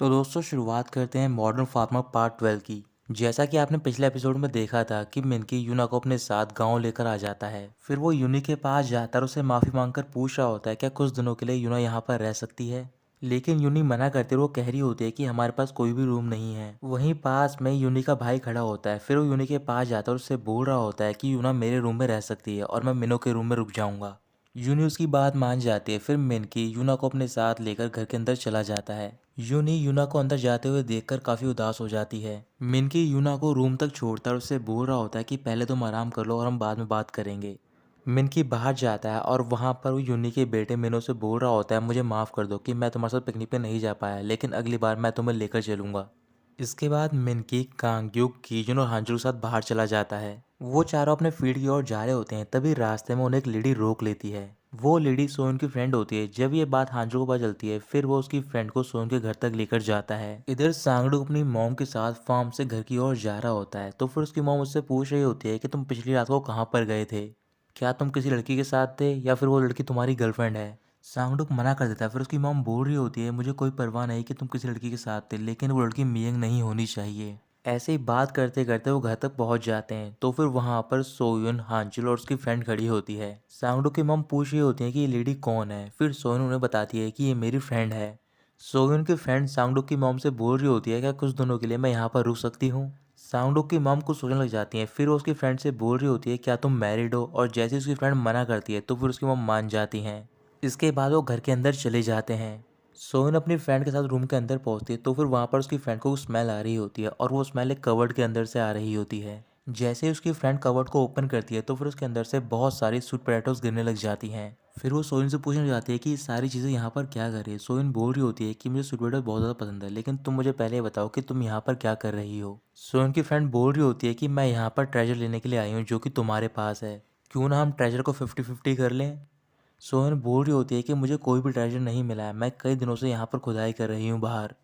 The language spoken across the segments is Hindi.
तो दोस्तों शुरुआत करते हैं मॉडर्न फार्मर पार्ट 12 की। जैसा कि आपने पिछले एपिसोड में देखा था कि मिनकी यूना को अपने साथ गांव लेकर आ जाता है। फिर वो यूनी के पास जाता है और उसे माफ़ी मांगकर पूछ रहा होता है क्या कुछ दिनों के लिए यूना यहाँ पर रह सकती है। लेकिन यूनी मना करते हुए वो कह रही होती है कि हमारे पास कोई भी रूम नहीं है। वहीं पास में यूनी का भाई खड़ा होता है। फिर वो यूनी के पास जाता है और उससे बोल रहा होता है कि यूना मेरे रूम में रह सकती है और मैं मिनो के रूम में रुक जाऊंगा। यूनी उसकी बात मान जाती है। फिर मिनकी यूना को अपने साथ लेकर घर के अंदर चला जाता है। यूनी यूना को अंदर जाते हुए देखकर काफी उदास हो जाती है। मिनकी यूना को रूम तक छोड़ता है और उससे बोल रहा होता है कि पहले तुम आराम कर लो और हम बाद में बात करेंगे। मिनकी बाहर जाता है और वहां पर वो यूनी के बेटे मिनो से बोल रहा होता है मुझे माफ़ कर दो कि मैं तुम्हारे साथ पिकनिक पे नहीं जा पाया, लेकिन अगली बार मैं तुम्हें लेकर चलूंगा। इसके बाद मिनकी कांग्युक कीजुन और हांजू के साथ बाहर चला जाता है। वो चारों अपने फील्ड की ओर जा रहे होते हैं, तभी रास्ते में उन्हें एक लेडी रोक लेती है। वो लेडी सोन की फ्रेंड होती है। जब ये बात हांजू को पता चलती है, फिर वो उसकी फ्रेंड को सोन के घर तक लेकर जाता है। इधर सांगडू अपनी मॉम के साथ फार्म से घर की ओर जा रहा होता है, तो फिर उसकी मॉम उससे पूछ रही होती है कि तुम पिछली रात को कहाँ पर गए थे, क्या तुम किसी लड़की के साथ थे या फिर वो लड़की तुम्हारी गर्लफ्रेंड है। सांगडुक मना कर देता है। फिर उसकी मॉम बोल रही होती है मुझे कोई परवाह नहीं कि तुम किसी लड़की के साथ थे, लेकिन वो लड़की मियंग नहीं होनी चाहिए। ऐसे ही बात करते करते वो घर तक पहुंच जाते हैं, तो फिर वहां पर सोयुन, हांचुल और उसकी फ्रेंड खड़ी होती है। सांगडुक की मॉम पूछ रही होती है कि ये लेडी कौन है। फिर सोयुन उन्हें बताती है कि ये मेरी फ्रेंड है। सोयुन की फ्रेंड सांगडुक की मॉम से बोल रही होती है क्या कुछ दिनों के लिए मैं यहाँ पर रुक सकती हूँ। सांगडुक की मॉम कुछ सोचने लग जाती है। फिर वो उसकी फ्रेंड से बोल रही होती है क्या तुम मैरिड हो, और जैसे उसकी फ्रेंड मना करती है तो फिर उसकी मॉम मान जाती हैं। इसके बाद वो घर के अंदर चले जाते हैं। सोहन अपनी फ्रेंड के साथ रूम के अंदर पहुंचती है, तो फिर वहां पर उसकी फ्रेंड को स्मेल आ रही होती है और वो स्मेल एक कवर्ड के अंदर से आ रही होती है। जैसे ही उसकी फ्रेंड कवर्ड को ओपन करती है तो फिर उसके अंदर से बहुत सारी स्वीट पोटैटोस गिरने लग जाती हैं। फिर वो सोइन से पूछने लग जाती है कि ये सारी चीज़ें यहाँ पर क्या कर रही है। सोइन बोल रही होती है कि मुझे स्वीट पोटैटो बहुत ज़्यादा पसंद है, लेकिन तुम मुझे पहले बताओ कि तुम यहाँ पर क्या कर रही हो। सोइन की फ्रेंड बोल रही होती है कि मैं यहाँ पर ट्रेजर लेने के लिए आई हूँ जो कि तुम्हारे पास है, क्यों ना हम ट्रेजर को 50-50 कर लें। सोहन बोल रही होती है कि मुझे कोई भी ट्रेजर नहीं मिला है, मैं कई दिनों से यहाँ पर खुदाई कर रही हूँ बाहर।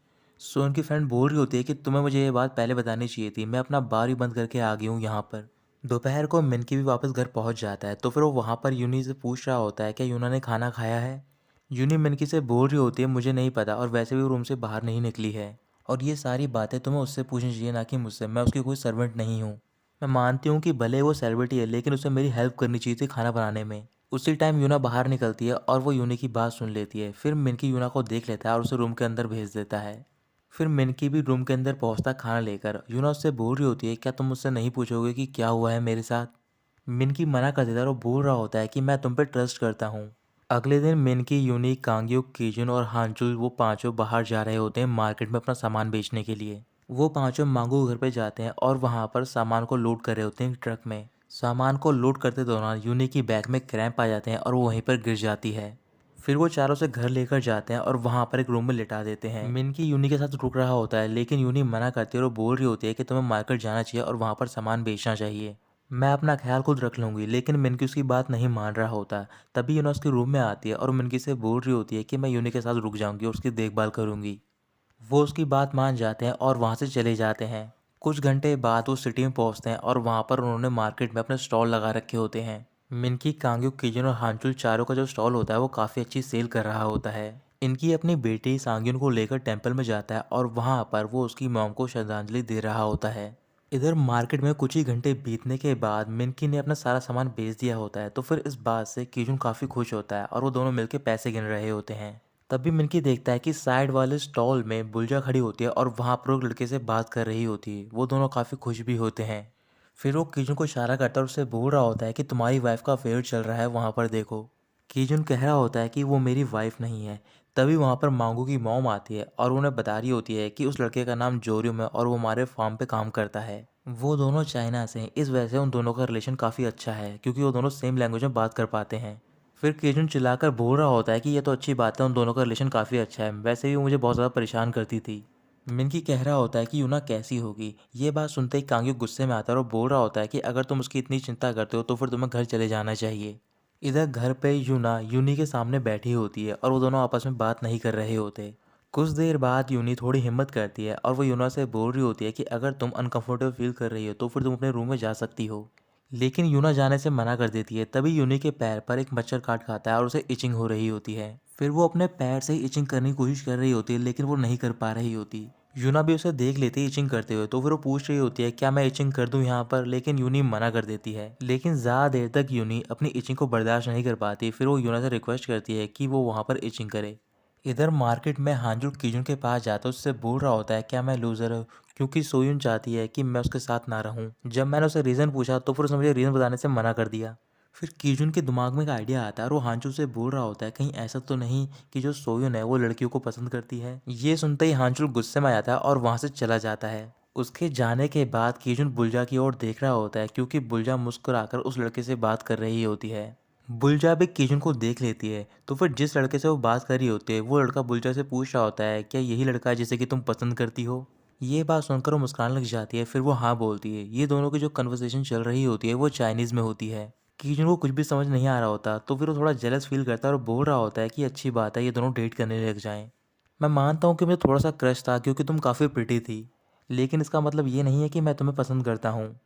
सोहन की फ्रेंड बोल रही होती है कि तुम्हें मुझे ये बात पहले बतानी चाहिए थी, मैं अपना बार ही बंद करके आ गई हूँ यहाँ पर। दोपहर को मिनकी भी वापस घर पहुँच जाता है, तो फिर वो वहाँ पर यूनी से पूछ रहा होता है क्या यूना ने खाना खाया है। यूनी मिनकी से बोल रही होती है मुझे नहीं पता, और वैसे भी वो रूम से बाहर नहीं निकली है, और ये सारी बातें तुम्हें उससे पूछनी चाहिए ना कि मुझसे, मैं उसकी कोई सर्वेंट नहीं हूँ। मैं मानती हूँ कि भले वो सेलिब्रिटी है, लेकिन उसे मेरी हेल्प करनी चाहिए थी खाना बनाने में। उसी टाइम यूना बाहर निकलती है और वो यूनी की बात सुन लेती है। फिर मिनकी यूना को देख लेता है और उसे रूम के अंदर भेज देता है। फिर मिनकी भी रूम के अंदर पहुंचता खाना लेकर। यूना उससे बोल रही होती है क्या तुम मुझसे नहीं पूछोगे कि क्या हुआ है मेरे साथ। मिनकी मना कर देता है और वो बोल रहा होता है कि मैं तुम पे ट्रस्ट करता हूँ। अगले दिन मिनकी, यूनी, कांग्युक, कीजुन और हांचुल वो पांचों बाहर जा रहे होते हैं मार्केट में अपना सामान बेचने के लिए। वो पांचों मांगू घर पे जाते हैं और वहां पर सामान को लोड कर रहे होते हैं ट्रक में। सामान को लोड करते दौरान यूनी की बैग में क्रैम्प आ जाते हैं और वो वहीं पर गिर जाती है। फिर वो चारों से घर लेकर जाते हैं और वहां पर एक रूम में लिटा देते हैं। मिनकी यूनी के साथ रुक रहा होता है, लेकिन यूनी मना करती है और वो बोल रही होती है कि तुम्हें मार्केट जाना चाहिए और वहां पर सामान बेचना चाहिए, मैं अपना ख्याल खुद रख लूंगी। लेकिन मिनकी उसकी बात नहीं मान रहा होता। तभी यूना उसके रूम में आती है और मिनकी से बोल रही होती है कि मैं यूनी के साथ रुक जाऊंगी और उसकी देखभाल करूंगी। वो उसकी बात मान जाते हैं और वहाँ से चले जाते हैं। कुछ घंटे बाद वो सिटी में पहुँचते हैं और वहाँ पर उन्होंने मार्केट में अपने स्टॉल लगा रखे होते हैं। मिनकी, कांग्युक, किजन और हांचुल चारों का जो स्टॉल होता है वो काफ़ी अच्छी सेल कर रहा होता है। इनकी अपनी बेटी सांग्युन को लेकर टेंपल में जाता है और वहाँ पर वो उसकी मॉम को श्रद्धांजलि दे रहा होता है। इधर मार्केट में कुछ ही घंटे बीतने के बाद मिनकी ने अपना सारा सामान बेच दिया होता है, तो फिर इस बात से किजुन काफ़ी खुश होता है और वो दोनों मिलकर पैसे गिन रहे होते हैं। तभी मिनकी देखता है कि साइड वाले स्टॉल में बुलजा खड़ी होती है और वहाँ पर एक लड़के से बात कर रही होती है। वो दोनों काफ़ी खुश भी होते हैं। फिर वो किजुन को इशारा करता है और उससे बोल रहा होता है कि तुम्हारी वाइफ का अफेयर चल रहा है वहाँ पर देखो। किजुन कह रहा होता है कि वो मेरी वाइफ नहीं है। तभी वहाँ पर मांगू की मॉम आती है और उन्हें बता रही होती है कि उस लड़के का नाम जोरियम है और वो हमारे फार्म पे काम करता है। वो दोनों चाइना से हैं, इस वजह से उन दोनों का रिलेशन काफ़ी अच्छा है क्योंकि वो दोनों सेम लैंग्वेज में बात कर पाते हैं। फिर केजुन चिल्लाकर बोल रहा होता है कि ये तो अच्छी बात है, उन दोनों का रिलेशन काफ़ी अच्छा है, वैसे भी वो मुझे बहुत ज़्यादा परेशान करती थी। मिनकी कह रहा होता है कि यूना कैसी होगी। ये बात सुनते ही कांग्यू गुस्से में आता है और बोल रहा होता है कि अगर तुम उसकी इतनी चिंता करते हो तो फिर तुम्हें घर चले जाना चाहिए। इधर घर पे यूना यूनी के सामने बैठी होती है और वो दोनों आपस में बात नहीं कर रहे होते। कुछ देर बाद यूनी थोड़ी हिम्मत करती है और वो यूना से बोल रही होती है कि अगर तुम अनकंफर्टेबल फील कर रही हो तो फिर तुम अपने रूम में जा सकती हो। लेकिन यूना जाने से मना कर देती है। तभी यूनी के पैर पर एक मच्छर काट खाता है और उसे इचिंग हो रही होती है। फिर वो अपने पैर से इचिंग करने की कोशिश कर रही होती है, लेकिन वो नहीं कर पा रही होती। यूना भी उसे देख लेती है इचिंग करते हुए, तो फिर वो पूछ रही होती है क्या मैं इचिंग कर दूं यहाँ पर, लेकिन यूनी मना कर देती है। लेकिन ज़्यादा देर तक यूनी अपनी इचिंग को बर्दाश्त नहीं कर पाती। फिर वो यूना से रिक्वेस्ट करती है कि वो वहाँ पर इचिंग करे। इधर मार्केट में हांजुल कीजुन के पास जाता है, उससे बोल रहा होता है क्या मैं लूज़र हूँ, क्योंकि सोयुन चाहती है कि मैं उसके साथ ना रहूं। जब मैंने उसे रीज़न पूछा तो फिर उसने मुझे रीज़न बताने से मना कर दिया। फिर कीजुन के दिमाग में एक आइडिया आता है और वो हांचुल से बोल रहा होता है कहीं ऐसा तो नहीं कि जो सोयुन है वो लड़कियों को पसंद करती है। ये सुनते ही हांचुल गुस्से में आ जाता है और वहाँ से चला जाता है। उसके जाने के बाद कीजुन बुल्जा की ओर देख रहा होता है, क्योंकि बुल्जा मुस्कुराकर उस लड़के से बात कर रही होती है। बुल्जा भी कीजुन को देख लेती है, तो फिर जिस लड़के से वो बात कर रही होती है वो लड़का बुल्जा से पूछ रहा होता है क्या यही लड़का है जिसे कि तुम पसंद करती हो। ये बात सुनकर वो मुस्कुराने लग जाती है। फिर वो हाँ बोलती है। ये दोनों की जो कन्वर्सेशन चल रही होती है वो चाइनीज़ में होती है। कीजुन को कुछ भी समझ नहीं आ रहा होता, तो फिर वो थोड़ा जेलस फील करता है और बोल रहा होता है कि अच्छी बात है, ये दोनों डेट करने लग जाएं। मैं मानता हूँ कि मुझे थोड़ा सा क्रश था क्योंकि तुम काफ़ी प्रिटी थी, लेकिन इसका मतलब ये नहीं है कि मैं तुम्हें पसंद करता हूँ।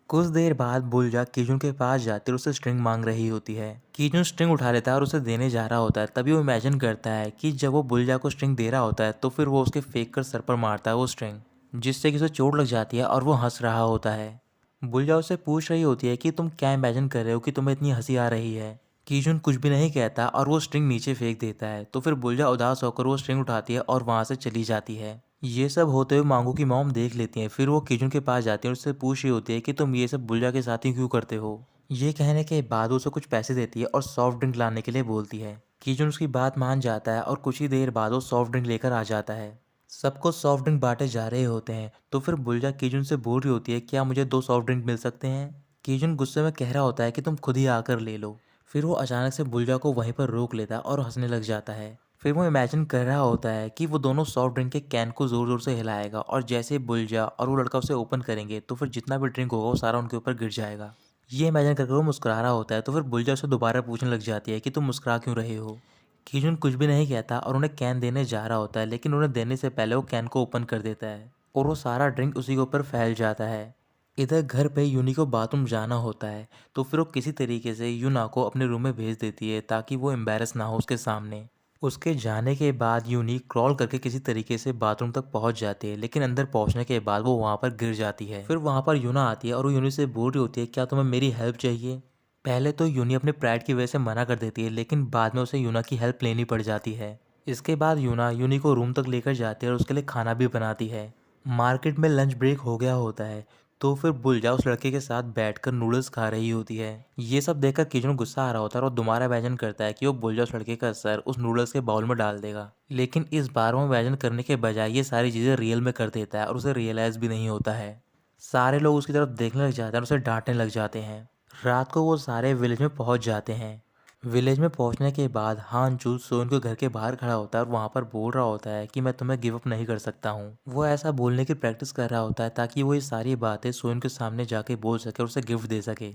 कुछ देर बाद बुल्जा कीजुन के पास जाती है और उससे स्ट्रिंग मांग रही होती है। कीजुन स्ट्रिंग उठा लेता है और उसे देने जा रहा होता है। तभी वो इमेजिन करता है कि जब वो बुल्जा को स्ट्रिंग दे रहा होता है तो फिर वो उसके फेंक कर सर पर मारता है वो स्ट्रिंग, जिससे कि उसे चोट लग जाती है और वो हंस रहा होता है। बुल्जा उससे पूछ रही होती है कि तुम क्या इमेजिन कर रहे हो कि तुम्हें इतनी हंसी आ रही है। कीजुन कुछ भी नहीं कहता और वो स्ट्रिंग नीचे फेंक देता है। तो फिर बुल्जा उदास होकर वो स्ट्रिंग उठाती है और वहाँ से चली जाती है। ये सब होते हुए मांगू की मॉम देख लेती हैं। फिर वो कीजुन के पास जाती है और उससे पूछ रही होती है कि तुम ये सब बुल्जा के साथ ही क्यों करते हो। ये कहने के बाद वो उसे कुछ पैसे देती है और सॉफ्ट ड्रिंक लाने के लिए बोलती है। कीजुन उसकी बात मान जाता है और कुछ ही देर बाद वो सॉफ्ट ड्रिंक लेकर आ जाता है। सबको सॉफ्ट ड्रिंक बांटे जा रहे होते हैं, तो फिर बुल्जा कीजुन से बोल रही होती है क्या मुझे 2 सॉफ्ट ड्रिंक मिल सकते हैं। कीजुन गुस्से में कह रहा होता है कि तुम खुद ही आकर ले लो। फिर वो अचानक से बुल्जा को वहीं पर रोक लेता है और हंसने लग जाता है। फिर वो इमेजिन कर रहा होता है कि वो दोनों सॉफ्ट ड्रिंक के कैन को ज़ोर ज़ोर से हिलाएगा और जैसे ही बुल्जा और वो लड़का उसे ओपन करेंगे तो फिर जितना भी ड्रिंक होगा वो सारा उनके ऊपर गिर जाएगा। ये इमेजिन करके वो मुस्कुरा रहा होता है, तो फिर बुल्जा उसे दोबारा पूछने लग जाती है कि तुम मुस्कुरा क्यों रहे हो। कीजुन कुछ भी नहीं कहता और उन्हें कैन देने जा रहा होता है, लेकिन उन्हें देने से पहले वो कैन को ओपन कर देता है और वो सारा ड्रिंक उसी के ऊपर फैल जाता है। इधर घर पे यूनी को बाथरूम जाना होता है, तो फिर वो किसी तरीके से यूना को अपने रूम में भेज देती है ताकि वो एम्बेरस ना हो उसके सामने। उसके जाने के बाद यूनी क्रॉल करके किसी तरीके से बाथरूम तक पहुंच जाती है, लेकिन अंदर पहुंचने के बाद वो वहां पर गिर जाती है। फिर वहां पर यूना आती है और वो यूनी से बोल रही होती है क्या तुम्हें मेरी हेल्प चाहिए। पहले तो यूनी अपने प्राइड की वजह से मना कर देती है, लेकिन बाद में उसे यूना की हेल्प लेनी पड़ जाती है। इसके बाद यूना यूनी को रूम तक लेकर जाती है और उसके लिए खाना भी बनाती है। मार्केट में लंच ब्रेक हो गया होता है, तो फिर बुल्जा उस लड़के के साथ बैठकर नूडल्स खा रही होती है। ये सब देखकर कीजुन गुस्सा आ रहा होता है और वो दोबारा इमेजिन करता है कि वो बुल्जा उस लड़के का सर उस नूडल्स के बाउल में डाल देगा। लेकिन इस बार वो इमेजिन करने के बजाय ये सारी चीज़ें रियल में कर देता है और उसे रियलाइज़ भी नहीं होता है। सारे लोग उसकी तरफ देखने लग जाते हैं और उसे डांटने लग जाते हैं। रात को वो सारे विलेज में पहुंच जाते हैं। विलेज में पहुंचने के बाद हान चूल सोन के घर के बाहर खड़ा होता है और वहां पर बोल रहा होता है कि मैं तुम्हें गिव अप नहीं कर सकता हूँ। वो ऐसा बोलने की प्रैक्टिस कर रहा होता है ताकि वो ये सारी बातें सोन के सामने जाके बोल सके और उसे गिफ्ट दे सके।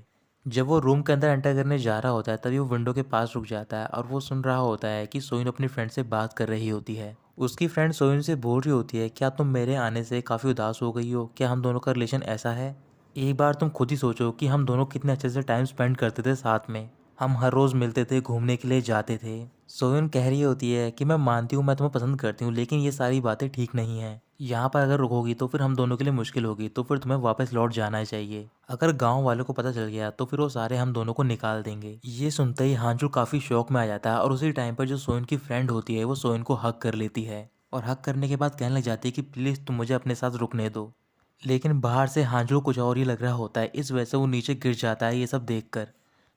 जब वो रूम के अंदर एंटर करने जा रहा होता है तभी वो विंडो के पास रुक जाता है और वो सुन रहा होता है कि सोइन अपनी फ्रेंड से बात कर रही होती है। उसकी फ्रेंड सोइन से बोल रही होती है क्या तुम मेरे आने से काफ़ी उदास हो गई हो, क्या हम दोनों का रिलेशन ऐसा है। एक बार तुम खुद ही सोचो कि हम दोनों कितने अच्छे से टाइम स्पेंड करते थे साथ में। हम हर रोज़ मिलते थे, घूमने के लिए जाते थे। सोयन कह रही होती है कि मैं मानती हूँ मैं तुम्हें पसंद करती हूँ, लेकिन ये सारी बातें ठीक नहीं हैं। यहाँ पर अगर रुकोगी तो फिर हम दोनों के लिए मुश्किल होगी, तो फिर तुम्हें वापस लौट जाना चाहिए। अगर गांव वालों को पता चल गया तो फिर वो सारे हम दोनों को निकाल देंगे। ये सुनते ही हांचू काफ़ी शौक में आ जाता है और उसी टाइम पर जो सोयन की फ्रेंड होती है वो सोयन को हक कर लेती है और हक करने के बाद कहने लग जाती है कि प्लीज़ तुम मुझे अपने साथ रुकने दो। लेकिन बाहर से हांजू कुछ और ही लग रहा होता है, इस वजह से वो नीचे गिर जाता है। ये सब देखकर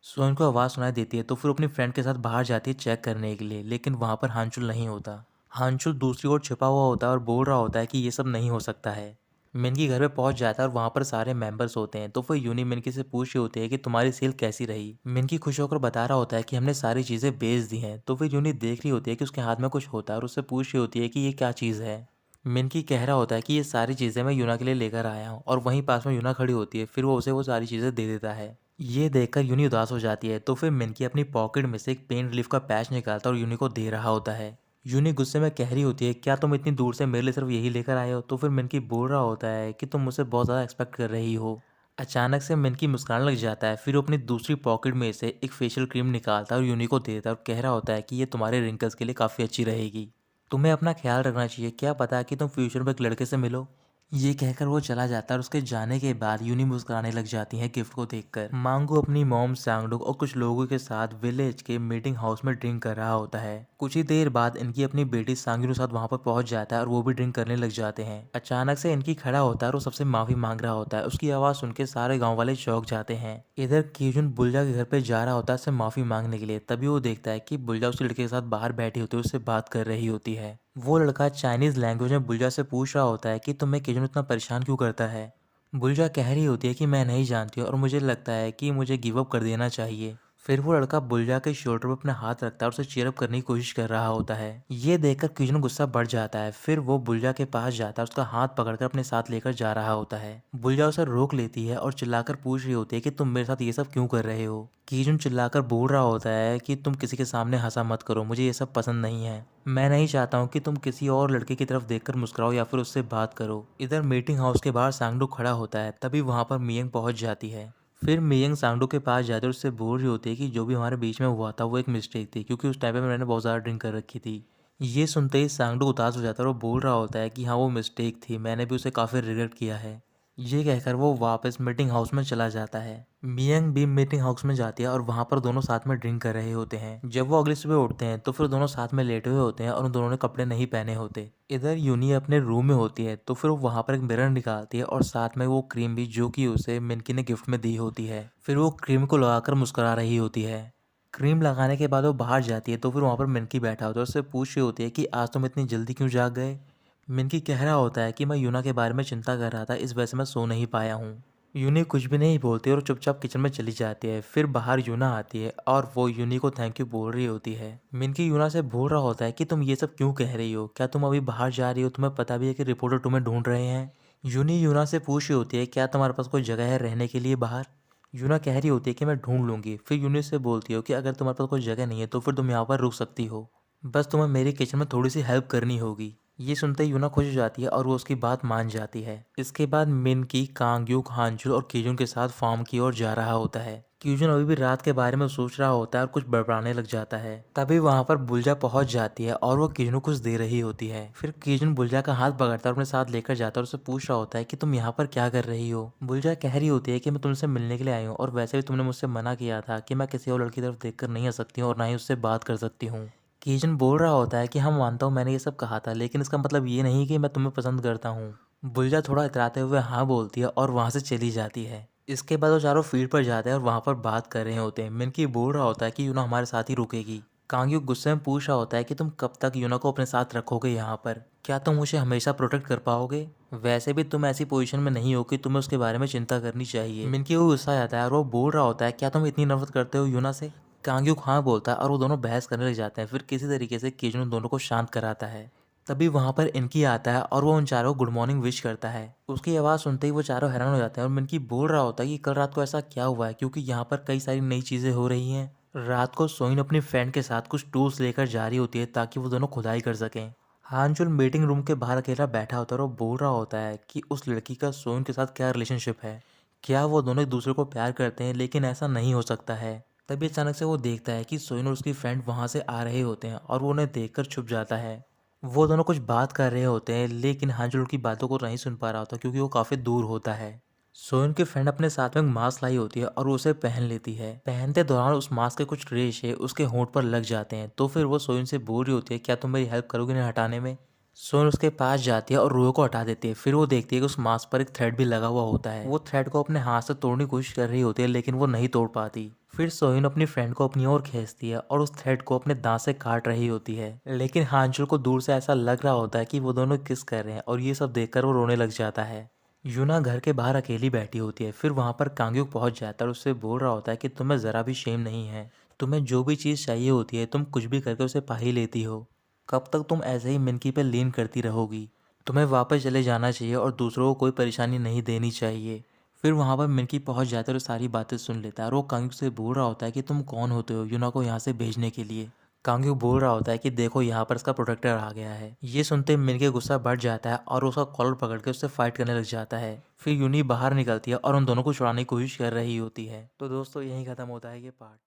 सोन को आवाज़ सुनाई देती है, तो फिर अपनी फ्रेंड के साथ बाहर जाती है चेक करने के लिए, लेकिन वहाँ पर हांचुल नहीं होता। हांचुल दूसरी ओर छिपा हुआ होता है और बोल रहा होता है कि ये सब नहीं हो सकता है। मिनकी घर पे पहुंच जाता है और वहाँ पर सारे मेंबर्स होते हैं, तो फिर यूनी मिनकी से पूछ रही होती है कि तुम्हारी सेल कैसी रही। मिनकी खुश होकर बता रहा होता है कि हमने सारी चीज़ें बेच दी हैं। तो फिर यूनी देख रही होती है कि उसके हाथ में कुछ होता है और उससे पूछ रही होती है कि ये क्या चीज़ है। मिनकी कह रहा होता है कि ये सारी चीज़ें मैं यूना के लिए लेकर आया हूँ और वहीं पास में यूना खड़ी होती है। फिर वो उसे वो सारी चीज़ें दे देता है। ये देखकर यूनी उदास हो जाती है, तो फिर मिनकी अपनी पॉकेट में से एक पेन रिलीफ का पैच निकालता है और यूनी को दे रहा होता है। यूनी गुस्से में कह रही होती है क्या तुम इतनी दूर से मेरे लिए सिर्फ यही लेकर आए हो। तो फिर मिनकी बोल रहा होता है कि तुम मुझसे बहुत ज़्यादा एक्सपेक्ट कर रही हो। अचानक से मिनकी मुस्कुराने लग जाता है। फिर वो अपनी दूसरी पॉकेट में से एक फेशियल क्रीम निकालता है और यूनी को देता है और कह रहा होता है कि ये तुम्हारे रिंकल्स के लिए काफ़ी अच्छी रहेगी। तुम्हें अपना ख्याल रखना चाहिए, क्या पता है कि तुम फ्यूचर में एक लड़के से मिलो। ये कहकर वो चला जाता है और उसके जाने के बाद यूनी मुस्कुराने लग जाती है गिफ्ट को देखकर। मांगो अपनी मॉम सांगडुक और कुछ लोगों के साथ विलेज के मीटिंग हाउस में ड्रिंक कर रहा होता है। कुछ ही देर बाद इनकी अपनी बेटी सांगिन के साथ वहां पर पहुंच जाता है और वो भी ड्रिंक करने लग जाते हैं। अचानक से इनकी खड़ा होता है और वो सबसे माफी मांग रहा होता है। उसकी आवाज सुन के सारे गाँव वाले चौंक जाते हैं। इधर कीजुन बुल्जा के घर पे जा रहा होता है उससे माफी मांगने के लिए। तभी वो देखता है कि बुल्जा उस लड़के के साथ बाहर बैठी होती है, उससे बात कर रही होती है। वो लड़का चाइनीज लैंग्वेज में बुल्जा से पूछ रहा होता है कि तुम्हें किजुन इतना परेशान क्यों करता है। बुल्जा कह रही होती है कि मैं नहीं जानती और मुझे लगता है कि मुझे गिव अप कर देना चाहिए। फिर वो लड़का बुल्जा के शोल्डर पर अपना हाथ रखता है और उसे चीयर अप करने की कोशिश कर रहा होता है। ये देखकर किजुन गुस्सा बढ़ जाता है। फिर वो बुल्जा के पास जाता है, उसका हाथ पकड़कर अपने साथ लेकर जा रहा होता है। बुल्जा उसे रोक लेती है और चिल्लाकर पूछ रही होती है कि तुम मेरे साथ ये सब क्यों कर रहे हो। किजुन चिल्लाकर बोल रहा होता है कि तुम किसी के सामने हंसा मत करो, मुझे ये सब पसंद नहीं है। मैं नहीं चाहता हूँ कि तुम किसी और लड़के की तरफ देखकर मुस्कुराओ या फिर उससे बात करो। इधर मीटिंग हाउस के बाहर सांगडू खड़ा होता है। तभी वहां पर मियंग पहुंच जाती है। फिर मियंग सांगडू के पास जाते और उससे बोल रही होती है कि जो भी हमारे बीच में हुआ था वो एक मिस्टेक थी, क्योंकि उस टाइम पे मैंने बहुत ज़्यादा ड्रिंक कर रखी थी। ये सुनते ही सांगडू उदास हो जाता है और वो बोल रहा होता है कि हाँ वो मिस्टेक थी, मैंने भी उसे काफ़ी रिग्रेट किया है। ये कहकर वो वापस मीटिंग हाउस में चला जाता है। मियंग भी मीटिंग हाउस में जाती है और वहां पर दोनों साथ में ड्रिंक कर रहे होते हैं। जब वो अगली सुबह उठते हैं तो फिर दोनों साथ में लेटे हुए होते हैं और उन दोनों ने कपड़े नहीं पहने होते। इधर यूनी अपने रूम में होती है तो फिर वो वहां पर एक मिरर निकालती है और साथ में वो क्रीम भी जो कि उसे मिनकी ने गिफ्ट में दी होती है। फिर वो क्रीम को लगाकर मुस्कुरा रही होती है। क्रीम लगाने के बाद वो बाहर जाती है तो फिर वहां पर मिनकी बैठा होता है। उससे पूछ रही होती है कि आज तुम इतनी जल्दी क्यों जाग गए। मिनकी कह रहा होता है कि मैं यूना के बारे में चिंता कर रहा था, इस वजह से मैं सो नहीं पाया हूँ। यूनी कुछ भी नहीं बोलती और चुपचाप किचन में चली जाती है। फिर बाहर यूना आती है और वो यूनी को थैंक यू बोल रही होती है। मिनकी यूना से बोल रहा होता है कि तुम ये सब क्यों कह रही हो, क्या तुम अभी बाहर जा रही हो, तुम्हें पता भी है कि रिपोर्टर तुम्हें ढूंढ रहे हैं। यूनी यूना से पूछ रही होती है क्या तुम्हारे पास कोई जगह है रहने के लिए बाहर। यूना कह रही होती है कि मैं ढूंढ लूंगी। फिर यूनी से बोलती हो कि अगर तुम्हारे पास कोई जगह नहीं है तो फिर तुम यहाँ पर रुक सकती हो, बस तुम्हें मेरी किचन में थोड़ी सी हेल्प करनी होगी। ये सुनते ही यूना खुश हो जाती है और वो उसकी बात मान जाती है। इसके बाद मिनकी कांगयुक हांचुल और कीजुन के साथ फार्म की ओर जा रहा होता है। कीजुन अभी भी रात के बारे में सोच रहा होता है और कुछ बड़बड़ाने लग जाता है। तभी वहां पर बुल्जा पहुंच जाती है और वो कीजुन को कुछ दे रही होती है। फिर कीजुन बुल्जा का हाथ पकड़ता है और अपने साथ लेकर जाता है और उससे पूछ रहा होता है कि तुम यहाँ पर क्या कर रही हो। बुल्जा कह रही होती है कि मैं तुमसे मिलने के लिए आई हूँ और वैसे भी तुमने मुझसे मना किया था कि मैं किसी और लड़की की तरफ देखकर नहीं आ सकती हूँ और ना ही उससे बात कर सकती हूँ। कीजन बोल रहा होता है कि हम मानता हूँ मैंने ये सब कहा था, लेकिन इसका मतलब ये नहीं कि मैं तुम्हें पसंद करता हूँ। बुल्जा थोड़ा इतराते हुए हाँ बोलती है और वहाँ से चली जाती है। इसके बाद वो चारों फील्ड पर जाते हैं और वहाँ पर बात कर रहे होते हैं। मिनकी बोल रहा होता है कि यूना हमारे साथ ही रुकेगी। कांग्युक गुस्से में पूछ रहा होता है कि तुम कब तक यूना को अपने साथ रखोगे यहाँ पर, क्या तुम उसे हमेशा प्रोटेक्ट कर पाओगे। वैसे भी तुम ऐसी पोजीशन में नहीं हो कि तुम्हें उसके बारे में चिंता करनी चाहिए। मिनकी को गुस्सा आ जाता है और वो बोल रहा होता है क्या तुम इतनी नफरत करते हो यूना से। कांग्युक हाँ बोलता है और वो दोनों बहस करने लग जाते हैं। फिर किसी तरीके से कीजुन उन दोनों को शांत कराता है। तभी वहां पर इनकी आता है और वो उन चारों गुड मॉर्निंग विश करता है। उसकी आवाज़ सुनते ही वो चारों हैरान हो जाते हैं और मिनकी बोल रहा होता है कि कल रात को ऐसा क्या हुआ है, क्योंकि यहाँ पर कई सारी नई चीज़ें हो रही हैं। रात को सोइन अपनी फ्रेंड के साथ कुछ टूल्स लेकर जा रही होती है ताकि वो दोनों खुदाई कर सकें। हानचुल मीटिंग रूम के बाहर अकेला बैठा होता है और वो बोल रहा होता है कि उस लड़की का सोइन के साथ क्या रिलेशनशिप है, क्या वो दोनों एक दूसरे को प्यार करते हैं, लेकिन ऐसा नहीं हो सकता है। तभी अचानक से वो देखता है कि सोइन और उसकी फ्रेंड वहां से आ रहे होते हैं और वो उन्हें देखकर छुप जाता है। वो दोनों कुछ बात कर रहे होते हैं लेकिन हांजुल की बातों को नहीं सुन पा रहा होता क्योंकि वो काफ़ी दूर होता है। सोइन की फ्रेंड अपने साथ में एक मास्क लाई होती है और वो उसे पहन लेती है। पहनते दौरान उस मास्क के कुछ रेशे उसके होंठ पर लग जाते हैं तो फिर वो सोइन से बोल रही होती है क्या तुम मेरी हेल्प करोगे इन्हें हटाने में। सोन उसके पास जाती है और रूहे को हटा देती है। फिर वो देखती है कि उस मास्क पर एक थ्रेड भी लगा हुआ होता है। वो थ्रेड को अपने हाथ से तोड़ने की कोशिश कर रही होती है लेकिन वो नहीं तोड़ पाती। फिर सोहिन अपनी फ्रेंड को अपनी ओर खींचती है और उस थ्रेड को अपने दांत से काट रही होती है, लेकिन हांचुल को दूर से ऐसा लग रहा होता है कि वो दोनों किस कर रहे हैं और ये सब देखकर वो रोने लग जाता है। यूना घर के बाहर अकेली बैठी होती है। फिर वहां पर कांग्युक पहुंच जाता है और उससे बोल रहा होता है कि तुम्हें जरा भी शेम नहीं है, तुम्हें जो भी चीज़ चाहिए होती है तुम कुछ भी करके उसे पा ही लेती हो। कब तक तुम ऐसे ही मिनकी पे लीन करती रहोगी। तुम्हें वापस चले जाना चाहिए और दूसरों को कोई परेशानी नहीं देनी चाहिए। फिर वहाँ पर मिनकी पहुँच जाता है और सारी बातें सुन लेता है और वो कांग्युक से बोल रहा होता है कि तुम कौन होते हो यूना को यहाँ से भेजने के लिए। कांग्यू बोल रहा होता है कि देखो यहाँ पर इसका प्रोटेक्टर आ गया है। ये सुनते मिनके गुस्सा बढ़ जाता है और उसका कॉलर पकड़ के उससे फाइट करने लग जाता है। फिर यूनी बाहर निकलती है और उन दोनों को छुड़ाने की कोशिश कर रही होती है। तो दोस्तों यही खत्म होता है ये पार्ट।